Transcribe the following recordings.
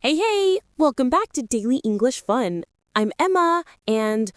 Hey, hey! Welcome back to Daily English Fun. I'm Emma, and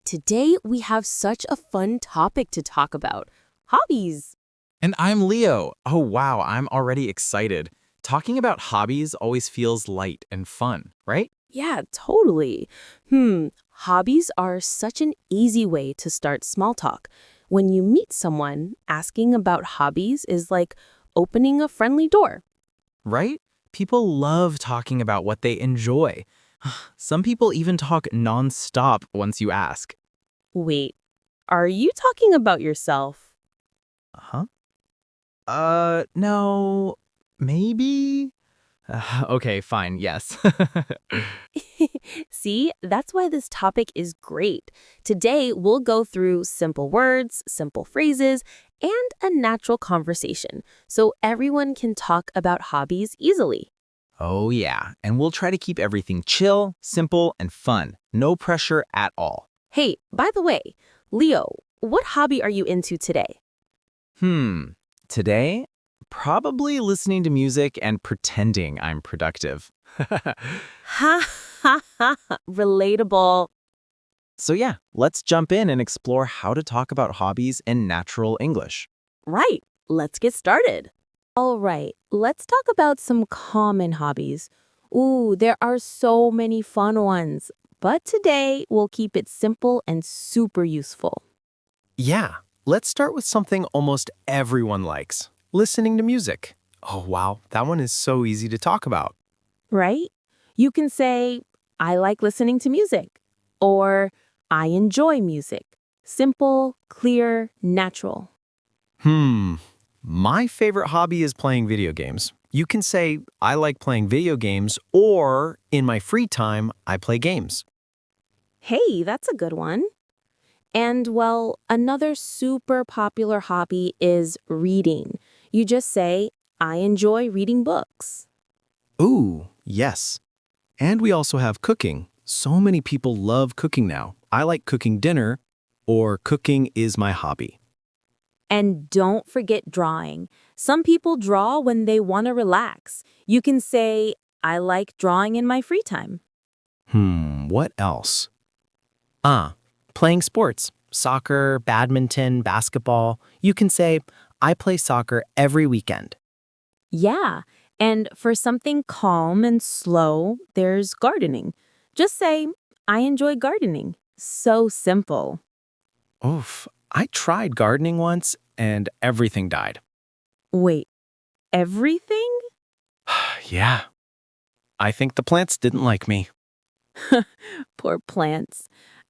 today we have such a fun topic to talk about. Hobbies. And I'm Leo. Oh, wow, I'm already excited. Talking about hobbies always feels light and fun, right? Yeah, totally. Hobbies are such an easy way to start small talk. When you meet someone, asking about hobbies is like opening a friendly door. Right? People love talking about what they enjoy. Some people even talk nonstop once you ask. Wait, are you talking about yourself? Huh? No, maybe? Okay, fine, yes. See, that's why this topic is great. Today, we'll go through simple words, simple phrases, and a natural conversation so everyone can talk about hobbies easily. Oh, yeah, and we'll try to keep everything chill, simple, and fun. No pressure at all. Hey, by the way, Leo, what hobby are you into today? Today, probably listening to music and pretending I'm productive. Ha ha ha, relatable. So yeah, let's jump in and explore how to talk about hobbies in natural English. Right, let's get started. All right, let's talk about some common hobbies. There are so many fun ones, but today we'll keep it simple and super useful, Yeah, let's start with something almost everyone likes, listening to music. Oh, wow, that one is so easy to talk about. right? You can say, I like listening to music, or I enjoy music. Simple, clear, natural. Hmm, my favorite hobby is playing video games. You can say, I like playing video games, or in my free time, I play games. Hey, that's a good one. And well, another super popular hobby is reading. You just say, I enjoy reading books. Ooh, yes. And we also have cooking. So many people love cooking now. I like cooking dinner, or cooking is my hobby. And don't forget drawing. Some people draw when they want to relax. You can say, I like drawing in my free time. What else? Playing sports, soccer, badminton, basketball. You can say, I play soccer every weekend. Yeah, and for something calm and slow, there's gardening. Just say, I enjoy gardening. So simple. Oof, I tried gardening once and everything died. Wait, everything? Yeah, I think the plants didn't like me. Poor plants.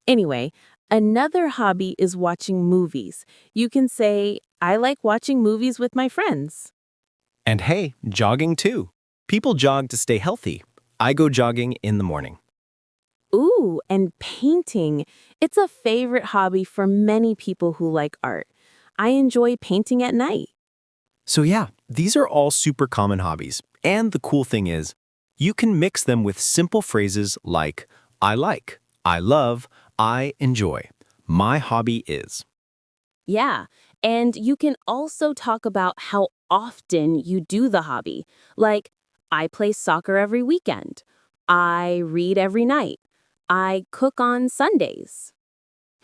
Anyway, another hobby is watching movies. You can say, I like watching movies with my friends. And hey, jogging too. People jog to stay healthy. I go jogging in the morning. Ooh, and painting. It's a favorite hobby for many people who like art. I enjoy painting at night. So yeah, these are all super common hobbies. And the cool thing is, you can mix them with simple phrases like, I like, I love, I enjoy. My hobby is. Yeah, and you can also talk about how often you do the hobby. Like, I play soccer every weekend. I read every night. I cook on Sundays.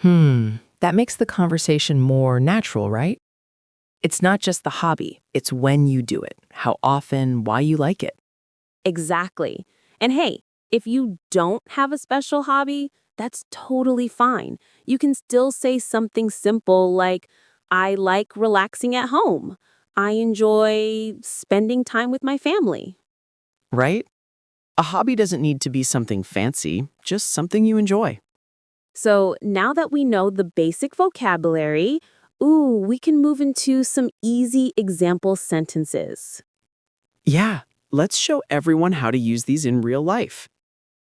That makes the conversation more natural, right? It's not just the hobby, it's when you do it, how often, why you like it. Exactly. And hey, if you don't have a special hobby, that's totally fine. You can still say something simple like, I like relaxing at home. I enjoy spending time with my family. Right? A hobby doesn't need to be something fancy, just something you enjoy. So now that we know the basic vocabulary, we can move into some easy example sentences. Yeah, let's show everyone how to use these in real life.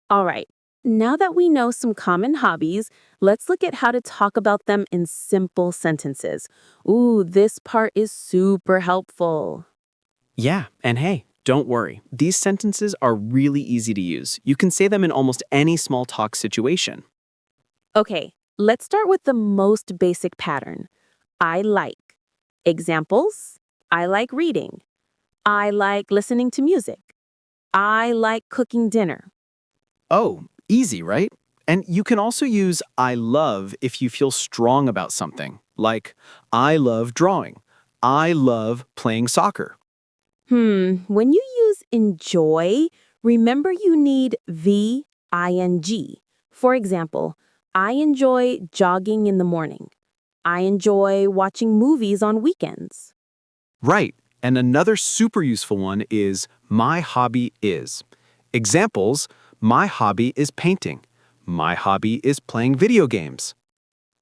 All right, now that we know some common hobbies, let's look at how to talk about them in simple sentences. This part is super helpful. Yeah, and hey, don't worry. These sentences are really easy to use. You can say them in almost any small talk situation. Okay, let's start with the most basic pattern. I like. Examples: I like reading. I like listening to music. I like cooking dinner. Oh, easy, right? And you can also use I love if you feel strong about something, like I love drawing. I love playing soccer. When you use enjoy, remember you need ing. For example, I enjoy jogging in the morning. I enjoy watching movies on weekends. Right. And another super useful one is my hobby is. Examples, my hobby is painting. My hobby is playing video games.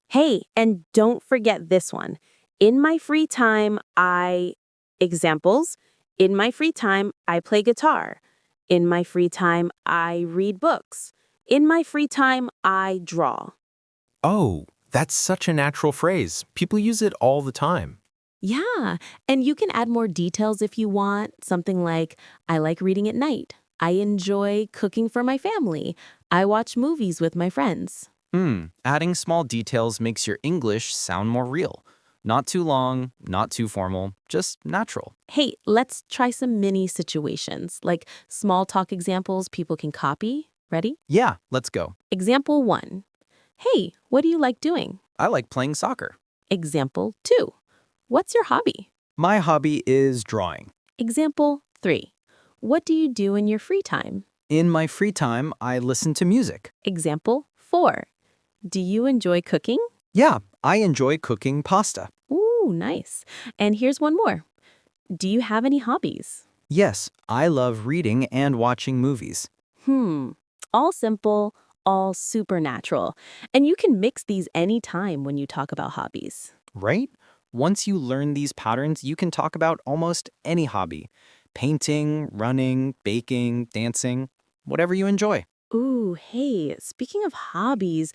Hey, and don't forget this one. In my free time, examples, in my free time, I play guitar. In my free time, I read books. In my free time, I draw. Oh, that's such a natural phrase. People use it all the time. Yeah, and you can add more details if you want. Something like, I like reading at night. I enjoy cooking for my family. I watch movies with my friends. Adding small details makes your English sound more real. Not too long, not too formal, just natural. Hey, let's try some mini situations, like small talk examples people can copy. Ready? Yeah, let's go. Example 1. Hey, what do you like doing? I like playing soccer. Example 2. What's your hobby? My hobby is drawing. Example 3. What do you do in your free time? In my free time, I listen to music. Example 4. Do you enjoy cooking? Yeah, I enjoy cooking pasta. Ooh, nice. And here's one more. Do you have any hobbies? Yes, I love reading and watching movies. All simple, all supernatural. And you can mix these anytime when you talk about hobbies. Right? Once you learn these patterns, you can talk about almost any hobby. Painting, running, baking, dancing, whatever you enjoy. Ooh, hey, speaking of hobbies,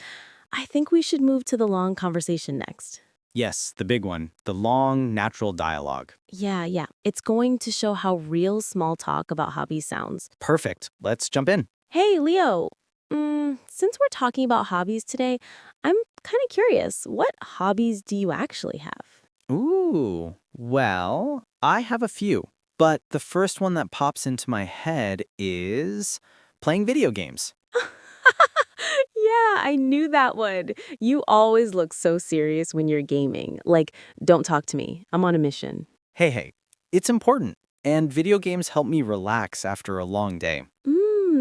I think we should move to the long conversation next. Yes, the big one, the long, natural dialogue. Yeah. It's going to show how real small talk about hobbies sounds. Perfect. Let's jump in. Hey, Leo. Since we're talking about hobbies today, I'm kind of curious. What hobbies do you actually have? Ooh, well, I have a few, but the first one that pops into my head is playing video games. Yeah, I knew that one. You always look so serious when you're gaming. Like, don't talk to me. I'm on a mission. Hey, it's important, and video games help me relax after a long day.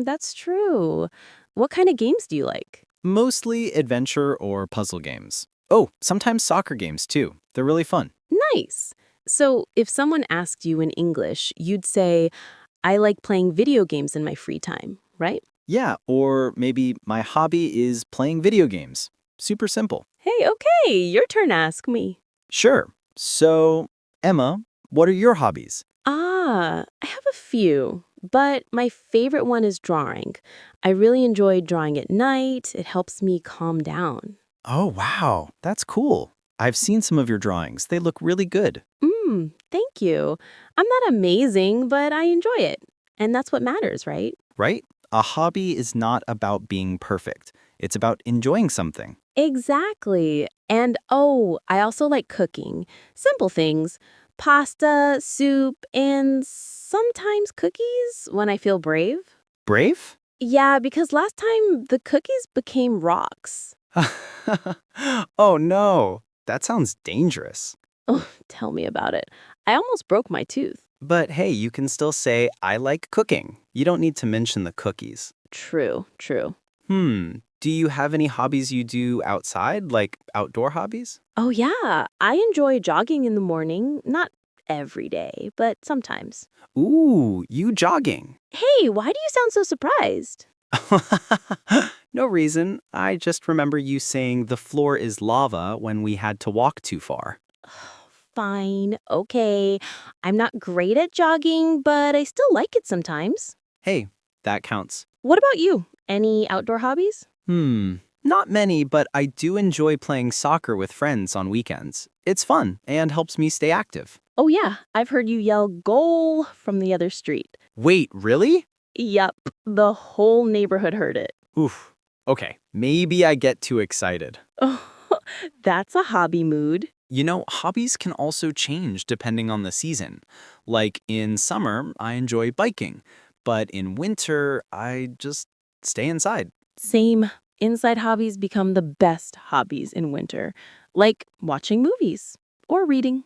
That's true. What kind of games do you like? Mostly adventure or puzzle games. Oh, sometimes soccer games too. They're really fun. Nice. So, if someone asked you in English, you'd say, I like playing video games in my free time, right? Yeah, or maybe my hobby is playing video games. Super simple. Hey, okay, your turn to ask me. Sure. So, Emma, what are your hobbies? I have a few, but my favorite one is drawing. I really enjoy drawing at night. It helps me calm down. Oh, wow. That's cool. I've seen some of your drawings. They look really good. Thank you. I'm not amazing, but I enjoy it. And that's what matters, right? Right? A hobby is not about being perfect. It's about enjoying something. Exactly. And oh, I also like cooking. Simple things. Pasta, soup, and sometimes cookies when I feel brave. Brave? Yeah, because last time the cookies became rocks. Oh, no. That sounds dangerous. Oh, tell me about it. I almost broke my tooth. But hey, you can still say, I like cooking. You don't need to mention the cookies. True. Do you have any hobbies you do outside, like outdoor hobbies? Oh, yeah. I enjoy jogging in the morning. Not every day, but sometimes. Ooh, you jogging. Hey, why do you sound so surprised? No reason. I just remember you saying the floor is lava when we had to walk too far. Fine, okay. I'm not great at jogging, but I still like it sometimes. Hey, that counts. What about you? Any outdoor hobbies? Not many, but I do enjoy playing soccer with friends on weekends. It's fun and helps me stay active. Oh, yeah. I've heard you yell goal from the other street. Wait, really? Yup, the whole neighborhood heard it. Oof. Okay, maybe I get too excited. Oh, that's a hobby mood. You know, hobbies can also change depending on the season. Like in summer, I enjoy biking, but in winter, I just stay inside. Same. Inside hobbies become the best hobbies in winter, like watching movies, or reading,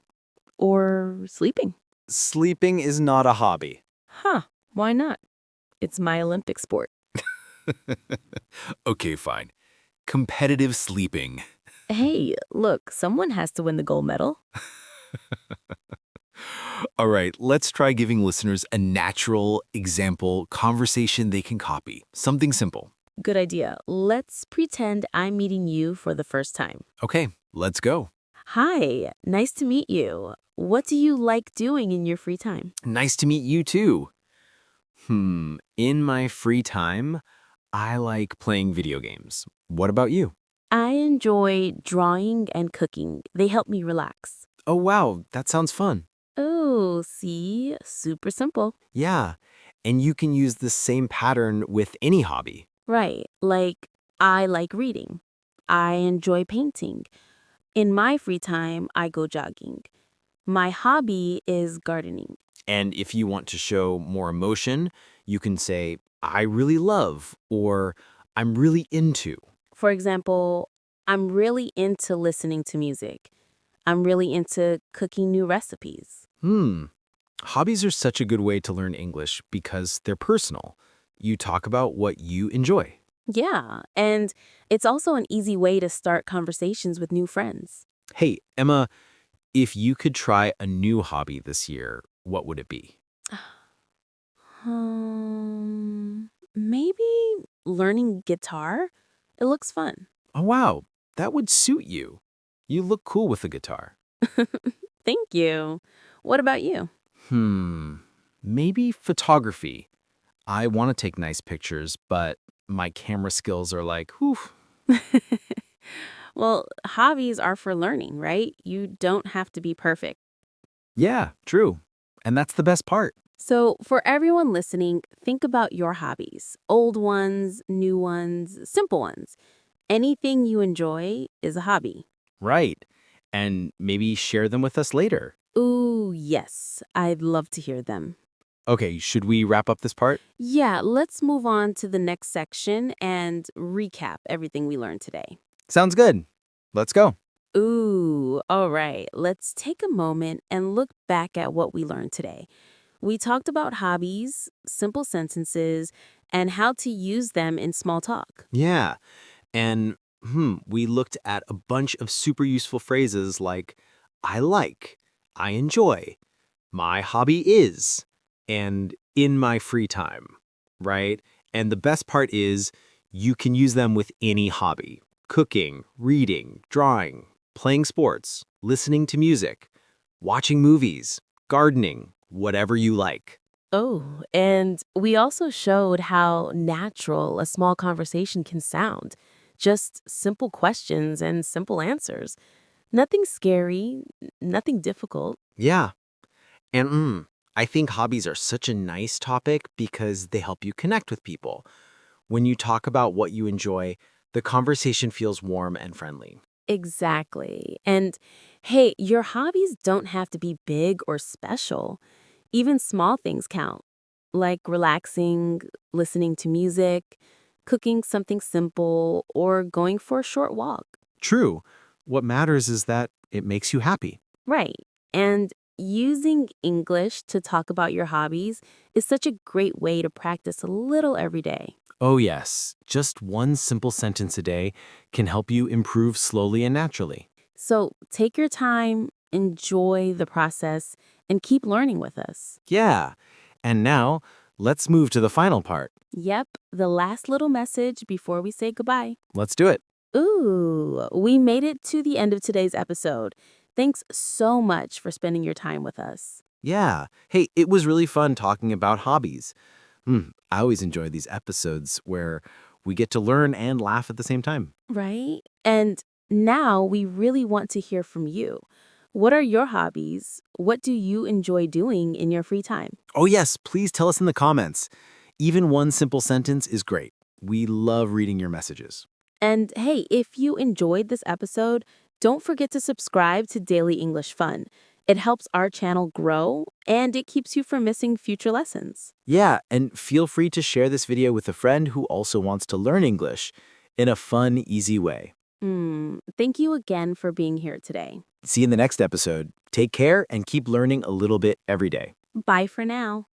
or sleeping. Sleeping is not a hobby. Huh, why not? It's my Olympic sport. Okay, fine. Competitive sleeping. Hey, look, someone has to win the gold medal. All right, let's try giving listeners a natural example conversation they can copy. Something simple. Good idea. Let's pretend I'm meeting you for the first time. Okay, let's go. Hi, nice to meet you. What do you like doing in your free time? Nice to meet you too. In my free time, I like playing video games. What about you? I enjoy drawing and cooking. They help me relax. Oh, wow, that sounds fun. Oh, see? Super simple. Yeah, and you can use the same pattern with any hobby. Right, like I like reading. I enjoy painting. In my free time, I go jogging. My hobby is gardening. And if you want to show more emotion, you can say, I really love, or I'm really into. For example, I'm really into listening to music. I'm really into cooking new recipes. Hobbies are such a good way to learn English because they're personal. You talk about what you enjoy. Yeah, and it's also an easy way to start conversations with new friends. Hey, Emma, if you could try a new hobby this year, what would it be? Maybe learning guitar? It looks fun. Oh, wow, that would suit you. You look cool with a guitar. Thank you. What about you? Maybe photography. I want to take nice pictures, but my camera skills are like, whew. Well, hobbies are for learning, right? You don't have to be perfect. Yeah, true. And that's the best part. So, for everyone listening, think about your hobbies old ones, new ones, simple ones. Anything you enjoy is a hobby. Right. And maybe share them with us later. Ooh, yes, I'd love to hear them. Okay, should we wrap up this part? Yeah, let's move on to the next section and recap everything we learned today. Sounds good. Let's go. Ooh, all right. Let's take a moment and look back at what we learned today. We talked about hobbies, simple sentences, and how to use them in small talk. Yeah. And we looked at a bunch of super useful phrases like I like, I enjoy, my hobby is, and in my free time, right? And the best part is you can use them with any hobby. Cooking, reading, drawing, playing sports, listening to music, watching movies, gardening, whatever you like. Oh, and we also showed how natural a small conversation can sound. Just simple questions and simple answers. Nothing scary, nothing difficult. Yeah. And I think hobbies are such a nice topic because they help you connect with people. When you talk about what you enjoy, the conversation feels warm and friendly. Exactly. And hey, your hobbies don't have to be big or special. Even small things count, like relaxing, listening to music, cooking something simple, or going for a short walk. True. What matters is that it makes you happy. Right. And using English to talk about your hobbies is such a great way to practice a little every day. Oh, yes. Just one simple sentence a day can help you improve slowly and naturally. So take your time, enjoy the process, and keep learning with us. Yeah. And now, let's move to the final part. Yep, the last little message before we say goodbye. Let's do it. Ooh, we made it to the end of today's episode. Thanks so much for spending your time with us. Yeah. Hey, it was really fun talking about hobbies. I always enjoy these episodes where we get to learn and laugh at the same time. Right? And now we really want to hear from you. What are your hobbies? What do you enjoy doing in your free time? Oh, yes, please tell us in the comments. Even one simple sentence is great. We love reading your messages. And hey, if you enjoyed this episode, don't forget to subscribe to Daily English Fun. It helps our channel grow, and it keeps you from missing future lessons. Yeah, and feel free to share this video with a friend who also wants to learn English in a fun, easy way. Thank you again for being here today. See you in the next episode. Take care and keep learning a little bit every day. Bye for now.